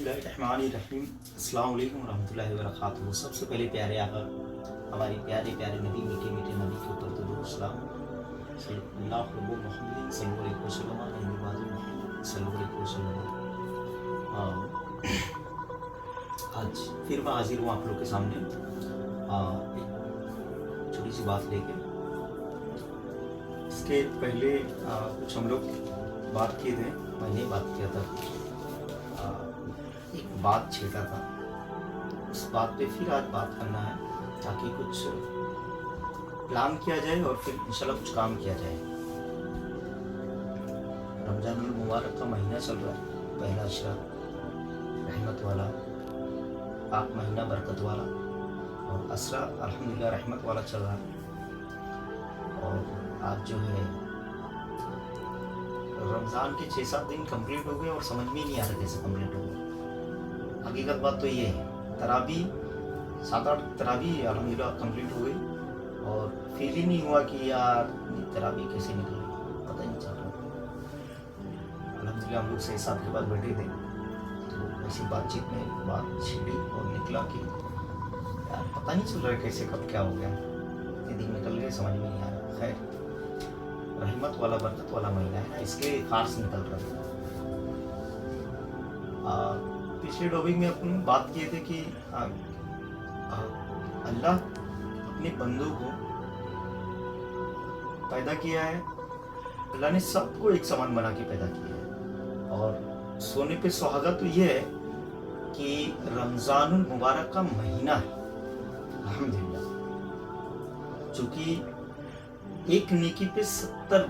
बिस्मिल्लाहिर्रहमानिर्रहीम। अस्सलाम वालेकुम रहमतुल्लाहि व बरकातुहू। सबसे पहले प्यारे आका हमारे प्यारे प्यारे नबी मीठे मीठे नबी के ऊपर दुरूद सलाम सल्लल्लाहु अलैहि मुहम्मद सल्लल्लाहु अलैहि वसल्लम सल्लल्लाहु अलैहि वसल्लम। आज फिर मैं हाजिर हूँ आप लोग के सामने एक छोटी सी बात लेके। इसके पहले कुछ हम लोग बात किए थे, मैंने बात किया था, एक बात छेड़ा था, उस बात पे फिर आज बात करना है ताकि कुछ प्लान किया जाए और फिर इंशाल्लाह कुछ काम किया जाए। रमजान मुबारक का महीना चल रहा है, पहला अशरा रहमत वाला, पाक महीना बरकत वाला, और असरा अल्हम्दुलिल्लाह रहमत वाला चल रहा है। और आज जो है रमज़ान के 6-7 दिन कंप्लीट हो गए और समझ में ही नहीं आ रहा कैसे कंप्लीट हो गए। हकीकत बात तो ये है, तरावी 7-8 तरावी अल्हम्दुलिल्लाह कंप्लीट हो गई और फील ही नहीं हुआ कि यार ये तरावी कैसे निकल गई, पता ही नहीं चल रहा। अल्हम्दुलिल्लाह हम लोग 6 साल के बाद बैठे थे तो ऐसी बातचीत में बात छिड़ी और निकला कि यार पता नहीं चल रहा है कैसे कब क्या हो गया, इतने दिन निकल गए समझ में नहीं आ रहा। खैर रहमत वाला बरकत वाला महीना है ना, इसके खास निकल रहा है। पिछले टॉपिक में अपन बात किए थे कि अल्लाह अपने बंदों को पैदा किया है, अल्लाह ने सबको एक समान बना के पैदा किया है। और सोने पे सुहागा तो ये है कि रमजानुल मुबारक का महीना है अल्हम्दुलिल्लाह, चूंकि एक नेकी पे 70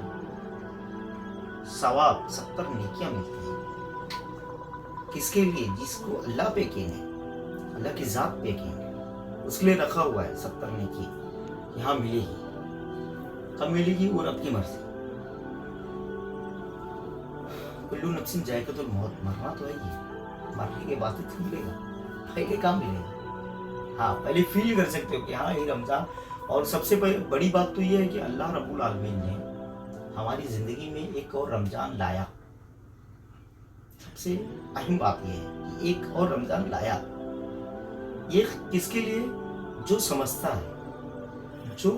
सवाब 70 नेकियां मिलती हैं। किसके लिए? जिसको अल्लाह पे यकीन है, अल्लाह की जात पे यकीन है, उसके लिए रखा हुआ है 70 नेकी यहाँ मिलेगी। कब मिलेगी? वो रब की मर्जी। कुल्लू नफ्सिन जायकातुल मौत, मरना तो है ही, मरने के बाद तो मिलेगा, पहले काम मिलेगा। हाँ, पहले फील कर सकते हो कि हाँ ये रमजान। और सबसे बड़ी बात तो ये है कि अल्लाह रब्बुल आलमीन ने हमारी ज़िंदगी में एक और रमज़ान लाया। सबसे अहम बात यह है कि एक और रमज़ान लाया। ये किसके लिए? जो समझता है, जो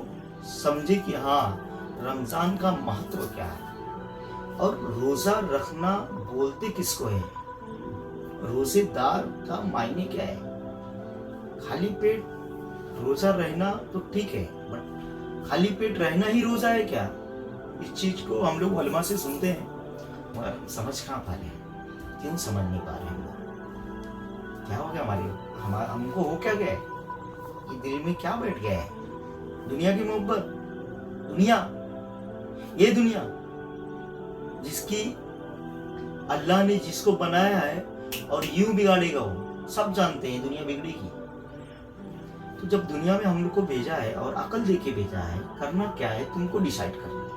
समझे कि हाँ रमज़ान का महत्व क्या है और रोज़ा रखना बोलते किसको है, रोज़ेदार का मायने क्या है। खाली पेट रोजा रहना तो ठीक है, बट खाली पेट रहना ही रोजा है क्या? इस चीज को हम लोग उलमा से सुनते हैं मगर समझ कहाँ पा रहे हैं। क्यों समझ नहीं पा रहे हम लोग? क्या हो गया हमको हो क्या गया है? ये दिल में क्या बैठ गया है? दुनिया की मोहब्बत, ये दुनिया जिसकी अल्लाह ने जिसको बनाया है और यूं बिगाड़ेगा वो सब जानते हैं दुनिया बिगड़ेगी। तो जब दुनिया में हम लोग को भेजा है और अकल दे के भेजा है, करना क्या है तुमको डिसाइड करना है।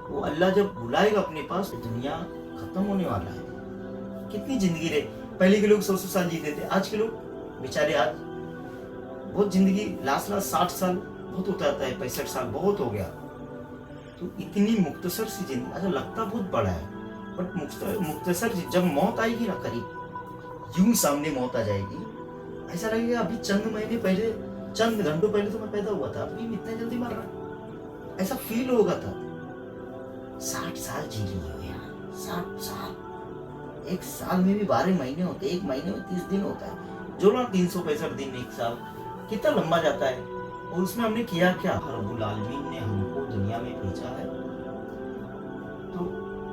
वो अल्लाह जब बुलाएगा अपने पास, दुनिया खत्म होने वाला है। कितनी जिंदगी रहे, पहले के लोग 100 साल जीते थे, आज के लोग बेचारे आज बहुत जिंदगी लास्ट 60 साल बहुत होता है, 65 साल बहुत हो गया। तो इतनी मुख्तसर सी जिंदगी, अच्छा लगता बहुत बड़ा है बट मुख्तसर। जब मौत आएगी ना करीब, यूं सामने मौत आ जाएगी, ऐसा लगेगा अभी चंद महीने पहले, चंद घंटों पहले तो मैं पैदा हुआ था, अभी इतने जल्दी मर रहा, ऐसा फील होगा था। 60 साल जी लिए हो यार, 60 साल। एक साल में भी 12 महीने होते, एक महीने में 30 दिन होता है, जो ना 365 दिन एक साल कितना लंबा जाता है। और उसमें हमने किया क्या? रब्बुल आलमीन ने हमको दुनिया में भेजा है तो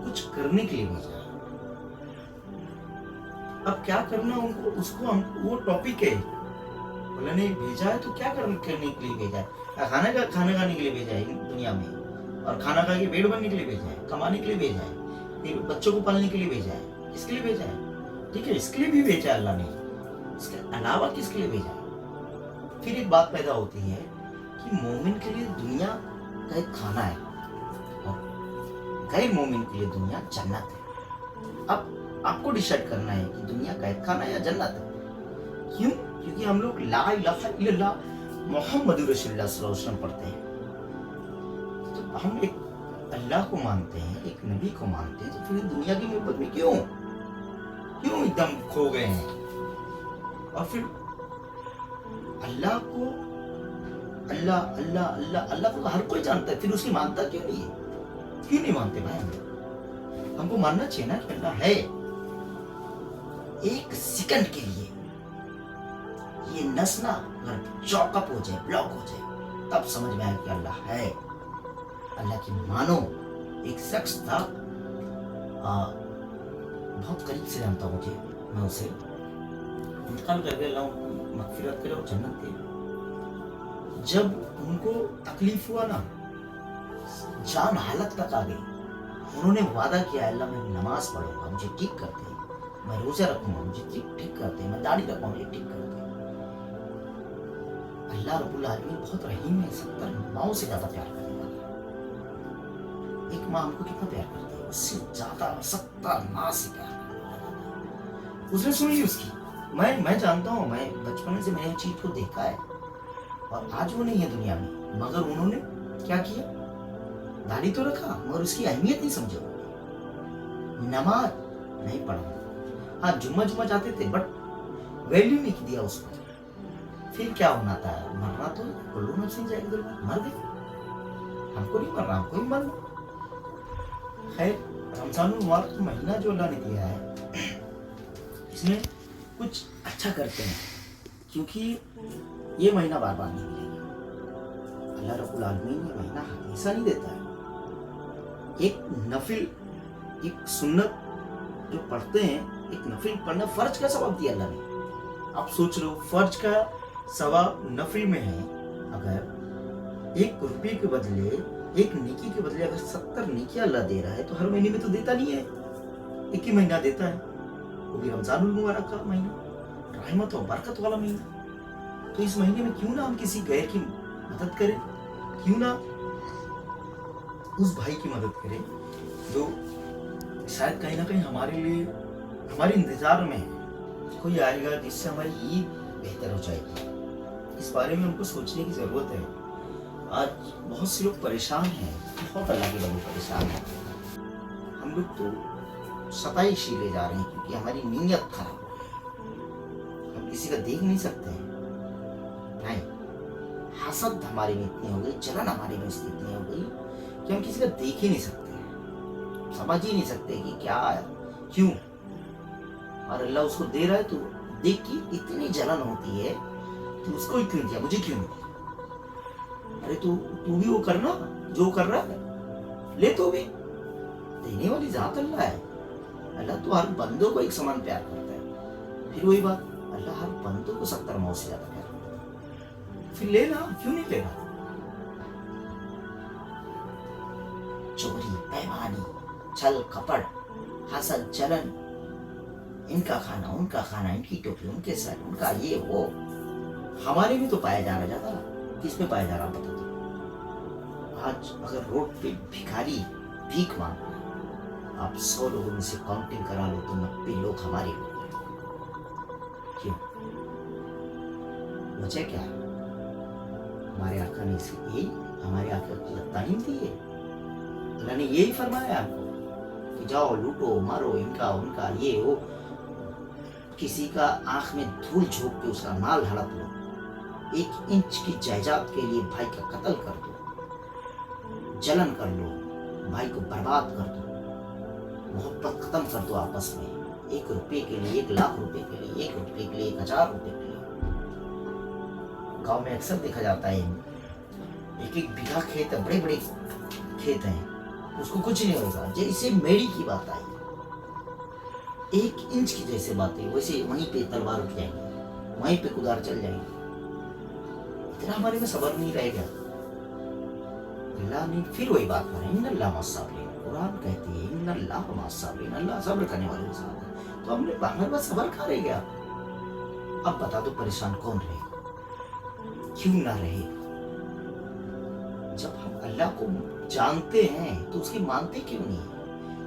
कुछ करने के लिए भेजा है। अब क्या करना उनको, उसको हम वो टॉपिक है। अल्लाह ने भेजा है तो क्या करने के लिए भेजा है? खाना खाने के लिए भेजा है दुनिया में, और खाना खा के पेट भरने के लिए भेजा है, कमाने के लिए भेजा है, फिर बच्चों को पालने के लिए भेजा है, इसके लिए भेजा है। ठीक है, इसके लिए भी भेजा है अल्लाह ने, इसके अलावा किसके लिए भेजा है? फिर एक बात पैदा होती है कि मोमिन के लिए दुनिया का एक खाना है और गैर मोमिन के लिए दुनिया जन्नत है। अब आपको डिसाइड करना है कि दुनिया का एक खाना या जन्नत है। क्यों? क्योंकि हम लोग ला इलाहा इल्लल्लाह मुहम्मदुर रसूलुल्लाह सल्लल्लाहु अलैहि वसल्लम पढ़ते हैं, तो हम एक अल्लाह को मानते हैं, एक नबी को मानते हैं, तो फिर दुनिया की मोहब्बत में क्यों? क्यों एकदम खो गए हैं? और फिर अल्लाह को अल्लाह अल्लाह अल्लाह अल्लाह को हर कोई जानता है, फिर उसकी मानता क्यों नहीं है? क्यों नहीं मानते भाई हम लोग? हमको मानना चाहिए ना कि अल्लाह है। एक सेकंड के लिए ये नस ना अगर चौकअप हो जाए, ब्लॉक हो जाए, तब समझ में आए कि अल्लाह है। अल्लाह की मानो। एक शख्स था, बहुत करीब से जानता हूँ मुझे, मैं उसे इंतकाल कर गया, अल्लाह मगफिरत करे और जन्नत दे। जब उनको तकलीफ हुआ ना, जान हालत तक आ गई, उन्होंने वादा किया, अल्लाह मैं नमाज पढ़ूंगा, मुझे ठीक कर दे, मैं रोजा रखूंगा, मुझे ठीक कर दे, मैं दाढ़ी रखूंगा, मुझे ठीक कर दे। अल्लाह रब्बुल आलमीन बहुत रहीम है, 70 माओं से ज्यादा प्यार करने वाला। एक माँ हमको कितना प्यार करती है, उससे ज्यादा 70 माँ से प्यार करने वाला। उसने सुनी उसकी, मैं जानता हूँ, मैं बचपन से मैंने चीज को देखा है, और आज वो नहीं है दुनिया में, मगर उन्होंने क्या किया, दाढ़ी तो रखा मगर उसकी अहमियत नहीं समझे। नमाज नहीं पढ़ा, हाँ जुम्मा जाते थे, बट वैल्यू नहीं दिया उसको। फिर क्या होना था, मरना तो कुल्लू नफ्सिन जाएगी, मर गए। हमको नहीं मरना, हमको ही मरना। खैर, रमजान मुबारक महीना जो अल्लाह ने दिया है, इसमें कुछ अच्छा करते हैं, क्योंकि ये महीना बार बार नहीं मिलेगा। अल्लाह रब्बुल आलमीन ये महीना हमेशा नहीं देता है। एक नफिल, एक सुन्नत जो पढ़ते हैं, एक नफिल पढ़ना, फर्ज का सवाब दिया अल्लाह ने। आप सोच लो, फर्ज का सवाब नफिल में है। अगर 1 रुपये के बदले, 1 नेकी के बदले अगर 70 नेकी अल्लाह दे रहा है, तो हर महीने में तो देता नहीं है, एक ही महीना देता है, वो भी रमजानुल मुबारक का महीना, रहमत और बरकत वाला महीना। तो इस महीने में क्यों ना हम किसी गैर की मदद करें, क्यों ना उस भाई की मदद करें जो शायद कहीं ना कहीं हमारे लिए, हमारे इंतजार में है। कोई आएगा जिससे हमारी ईद बेहतर हो जाएगी। इस बारे में हमको सोचने की जरूरत है। आज बहुत से लोग परेशान हैं, बहुत अल्लाह के बंदे परेशान हैं। हम लोग तो सताइश ले जा रहे हैं, क्योंकि हमारी नीयत खराब है। हम किसी का देख नहीं सकते हैं, नहीं, हसद हमारे में इतनी हो गई, जलन हमारे में इतनी हो गई कि हम किसी का देख ही नहीं सकते, समझ ही नहीं सकते कि क्या है, क्यों। और अल्लाह उसको दे रहा है तो देख के इतनी जलन होती है कि उसको ही क्यों दिया, मुझे क्यों नहीं दिया। अरे तू भी वो करना जो कर रहा है, ले तो भी। देने वाली जात अल्लाह है। अल्लाह तो हर बंदों को एक समान प्यार करता है। फिर वही बात, अल्लाह हर बंदों को 70 मौत से ज्यादा प्यार करता है। फिर लेना, क्यों नहीं लेना। चोरी, बेईमानी, छल कपट, हसद, जलन, इनका खाना, उनका खाना, इनकी टोपी, उनके सर, उनका ये वो, हमारे में तो पाया जा रहा ज्यादा। किस में पाया जा रहा बता दो। आज अगर रोड पे भिखारी भीख मांग रहा है, आप 100 लोगों में से काउंटिंग करा लो तो 90 लोग हमारे लोग हैं। क्यों? वजह क्या है? हमारे आका ने यही हमारे आका को तालीम दी है। अल्लाह ने यही फरमाया आपको कि जाओ लूटो, मारो, इनका उनका ये वो। किसी का आंख में धूल झोंक के उसका माल हड़प लो, 1 इंच की जायदाद के लिए भाई का कत्ल कर दो, जलन कर लो, भाई को बर्बाद कर दो, मोहब्बत खत्म कर दो आपस में। 1 रुपये के लिए, 1 लाख रुपए के लिए, 1 रुपये के लिए, 1000 रुपए के लिए। गांव में अक्सर देखा जाता है, 1-1 बीघा खेत है, बड़े बड़े खेत हैं, उसको कुछ नहीं होगा। जैसे मेरी की बात आई, 1 इंच की जैसे बात है, वैसे वहीं पे तलवार उठ जाएंगे, वहीं पे कुदार चल जाएंगे। इतना हमारे में सब्र नहीं रहेगा। अल्लाह ने फिर वही बात कहा, इन्नल्लाह मस्साबिरीन। कुरान कहती है इन्नल्लाह मस्साबिरीन, अल्लाह सब्र करने वालों के साथ है। तो हमने हमारे पास सब्र कहाँ रह गया। अब बता दो परेशान कौन रहेगा, क्यों ना रहे। जब हम अल्लाह को जानते हैं तो उसकी मानते क्यों नहीं है।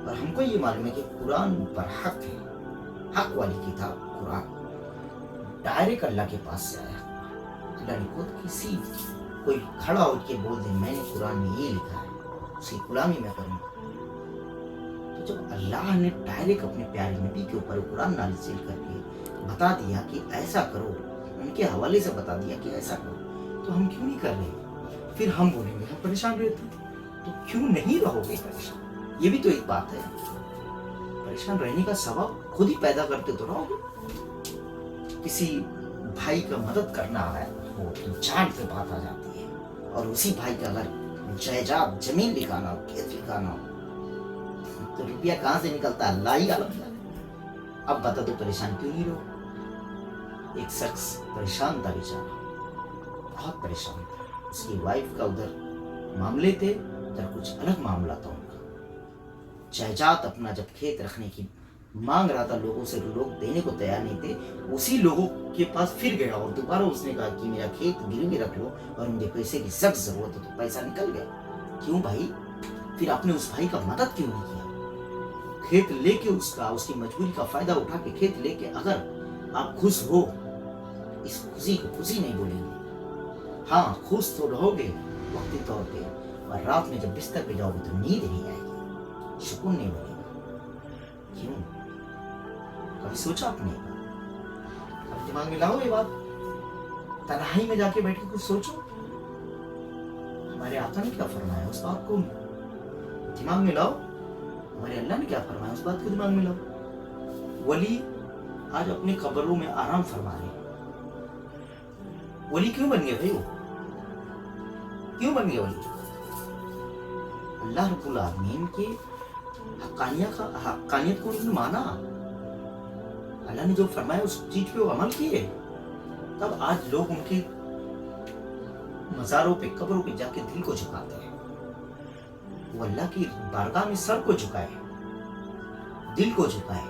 और हमको ये मालूम है कि कुरान पर हक है, हक वाली किताब कुरान डायरेक्ट अल्लाह के पास से आया। अल्लाह ने खुद किसी कोई खड़ा होकर बोल दे मैंने कुरान में ये लिखा है, उसकी गुलामी मैं करूँगा, तो تو جب اللہ نے ڈائریکٹ اپنے پیارے نبی کے اوپر قرآن نازل کر کے بتا دیا کہ ایسا کرو، ان کے حوالے سے بتا دیا کہ ایسا کرو، تو ہم کیوں نہیں کر رہے؟ پھر ہم بولیں گے ہم پریشان رہتے ہیں، تو کیوں نہیں رہو گے پریشان؟ یہ بھی تو ایک بات ہے، پریشان رہنے کا سبب خود ہی پیدا کرتے تو رہو گے۔ کسی بھائی کا مدد کرنا ہے وہ جان پہ بات آ جاتی ہے، اور اسی بھائی کا اگر جائیداد زمین لکھانا ہو، کھیت لکھانا ہو، تو روپیہ کہاں سے نکلتا ہے اللہ ہی عالم جانے۔ اب بتا تو پریشان کیوں نہیں رہو؟ ایک شخص پریشان تھا بیچارہ، بہت پریشان تھا، اس کی وائف کا ادھر معاملے تھے، ادھر کچھ الگ معاملہ تھا ان کا۔ جائیداد اپنا جب کھیت رکھنے کی مانگ رہا تھا لوگوں سے، لوگ دینے کو تیار نہیں تھے، اسی لوگوں کے پاس پھر گیا اور دوبارہ اس نے کہا کہ میرا کھیت گروی رکھ لو اور مجھے پیسے کی سخت ضرورت ہے، تو پیسہ نکل گیا۔ کیوں بھائی؟ پھر آپ نے اس بھائی کا مدد کیوں نہیں کیا؟ کھیت لے کے اس کی مجبوری کا فائدہ اٹھا کے کھیت لے کے اگر آپ خوش ہو، اس خوشی کو خوشی نہیں بولیں گے، ہاں خوش تو رہو گے وقتی طور پہ، اور رات میں جب بستر پہ جاؤ گے تو نیند نہیں آئے گی، سکون نہیں ملے گا۔ کیوں؟ کبھی سوچا آپ نے؟ اب دماغ میں لاؤ یہ بات، تنہائی میں جا کے بیٹھ کے کچھ سوچو، ہمارے آقا نے کیا فرمایا اس بات کو دماغ میں لاؤ، ہمارے اللہ نے کیا فرمایا اس بات کو دماغ میں لاؤ۔ ولی آج اپنے قبروں میں آرام فرما رہے ہیں۔ ولی کیوں بن گئے بھائی؟ وہ کیوں بن گئے ولی؟ اللہ رب العالمین کے حقانیت کو انہوں نے مانا، اللہ نے جو فرمایا اس چیز پہ وہ عمل کیے، تب آج لوگ ان کے مزاروں پہ قبروں پہ جا کے دل کو جھکاتے ہیں۔ وہ اللہ کی بارگاہ میں سر کو جھکائے، دل کو جھکائے،